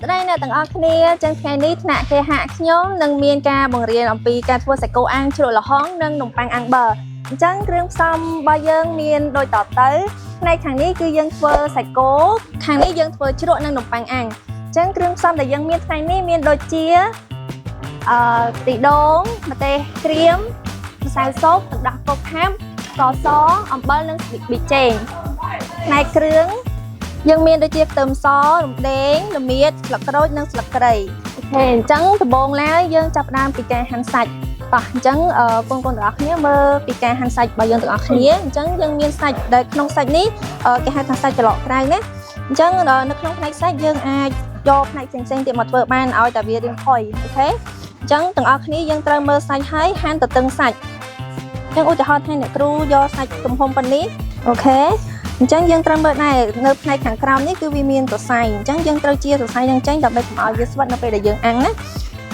ស្ដីអ្នកទាំងអស់គ្នាចឹងថ្ងៃនេះថ្នាក់គេហាក់ខ្ញុំនឹងមានការបង្រៀនអំពីការធ្វើសាច់គោអាំងជ្រក់ល្ហុងនិងនំប៉័ងអាំងប័រអញ្ចឹងគ្រឿងផ្សំរបស់យើងមានដូចតទៅផ្នែកខាងនេះគឺយើងធ្វើសាច់គោខាងនេះយើងធ្វើជ្រក់និងនំប៉័ងអាំងអញ្ចឹងគ្រឿងផ្សំដែលយើងមានថ្ងៃនេះមានដូចជាទីដូងម្ទេសក្រៀមម្សៅស៊ុបទឹកដោះគោខាប់ស្ករសអំបិលនិងប៊ីចេងផ្នែកគ្រឿងយើងមានដូចជាខ្ទឹមសរំដេងល្មៀតស្លឹកក្រូចនិងស្លឹកគ្រៃអូខេអញ្ចឹងដំបូងឡើយយើងចាប់ផ្ដើមពីការហាន់សាច់បាទអញ្ចឹងបងប្អូនទាំងអស់គ្នាមើលពីការហាន់សាច់របស់យើងទាំងអស់គ្នាអញ្ចឹងយើងមានសាច់ដែលក្នុងសាច់នេះគេហៅថាសាច់ច្រឡកក្រៅណាអញ្ចឹងនៅក្នុងផ្នែកសាច់យើងអាចយកផ្នែកផ្សេងៗទៀតមកធ្វើបានឲ្យតែវារាងផុយអូខេអញ្ចឹងទាំងអស់គ្នាយើងត្រូវមើលសាច់ហើយហាន់ទៅទឹងសាច់អញ្ចឹងឧទាហរណ៍ថាអ្នកគ្រូយកសាច់ទំហំប៉ុណ្នេះអូខេអញ្ចឹងយើងត្រូវមើលដែរនៅផ្នែកខាងក្រោមនេះគឺវាមានសរសៃអញ្ចឹងយើងត្រូវជាសរសៃនឹងចេញដើម្បីកុំឲ្យវាស្វិតនៅពេលដែលយើងអាំងណា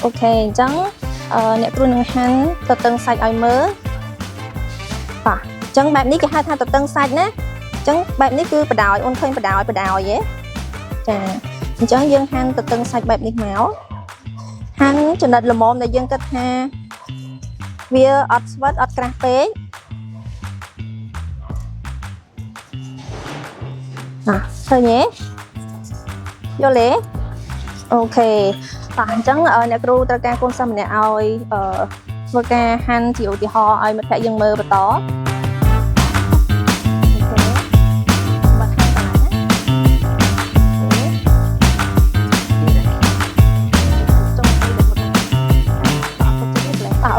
អូខេអញ្ចឹងអ្នកគ្រូនឹងហាន់ទៅទឹងសាច់ឲ្យមើលបាទអញ្ចឹងបែបនេះគេហៅថាទៅទឹងសាច់ណាអញ្ចឹងបែបនេះគឺបដ ாய் អូនឃើញបដ ாய் ហ៎ចាអញ្ចឹងយើងហាន់ទៅទឹងសាច់បែបនេះមកហាន់ចំណិតល្មមដែលយើងគិតថាវាអត់ស្វិតអត់ក្រាស់ពេកឃើញទេយល់ទេអូខេបាទអញ្ចឹងអ្នកគ្រូត្រូវការកូនសិស្សម្នាក់ឲ្យធ្វើការហាន់ជាឧទាហរណ៍ឲ្យមិត្តភ័ក្តិយើងមើលបន្ត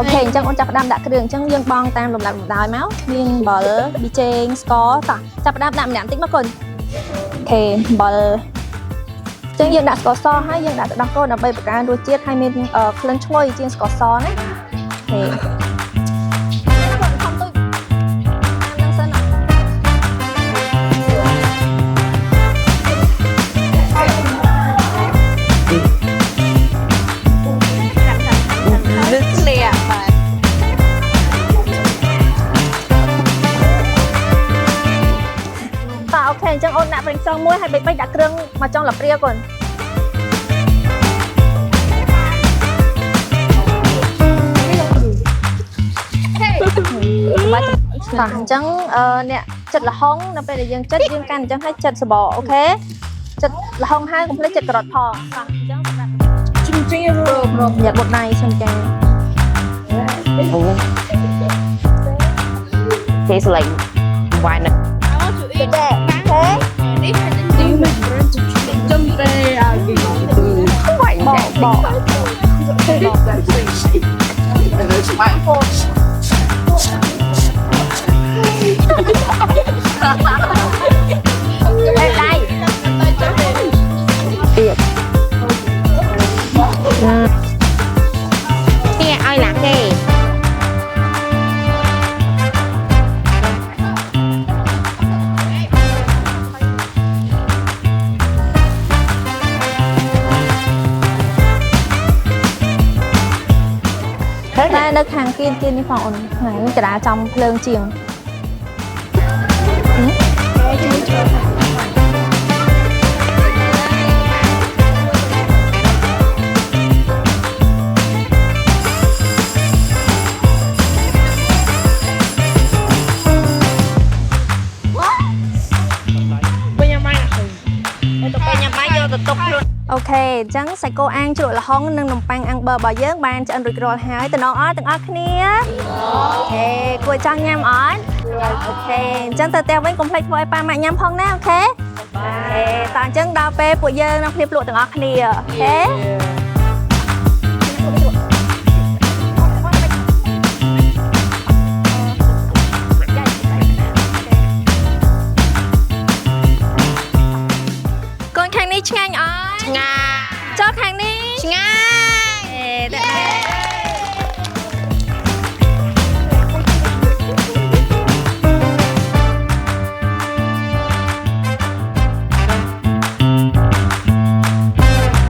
អូខេអញ្ចឹងអូនចាប់ផ្ដើមដាក់គ្រឿងអញ្ចឹងយើងបង់តាមលំដាប់លំដោយមកមានអំបិលប៊ីចេងស្ករតោះចាប់ផ្ដើមដាក់ម្នាក់បន្តិចមកកូនអូខេអំបិលអញ្ចឹងយើងដាក់ស្ករសហើយយើងដាក់ទឹកដោះគោដើម្បីបង្កើនរសជាតិហើយមានក្លិនឈ្ងុយជាងស្ករសណាអូខេអញ្ចឹងអូនដាក់ប្រេងខ្យងមួយហើយបីដាក់គ្រឿងមកចុងលាព្រាកូនបាទអញ្ចឹងអ្នកចិត្តល្ហុងនៅពេលដែលយើងចិត្តយើងកាន់អញ្ចឹងឲ្យចិត្តសបអូខេចិត្តល្ហុងហើយកុំភ្លេចចិត្តការ៉ុតផងបាទអញ្ចឹងសម្រាប់ជំនឿញ៉ាំបត់ដៃឈឹងចាTastes like wine. Thế trong tê à gì không phải bỏ đây đây nghe ai lạc điនៅខាងគៀននេះផងអូនហ្នឹងកដាចំភ្លើងជាងអូខេអញ្ចឹងសាច់គោអាំងជ្រក់ល្ហុងនិងនំប៉័ងអាំងប័ររបស់យើងបានឆ្អិនរួចរាល់ហើយតំណងអស់ទាំងអស់គ្នាអូខេគួរចង់ញ៉ាំអត់អូខេអញ្ចឹងទៅផ្ទះវិញកុំភ្លេចធ្វើឲ្យប៉ាម៉ាក់ញ៉ាំផងណាអូខេតោះអញ្ចឹងដល់ពេលពួកយើងនឹងភ្លាមលក់ទាំងអស់គ្នាអូខេ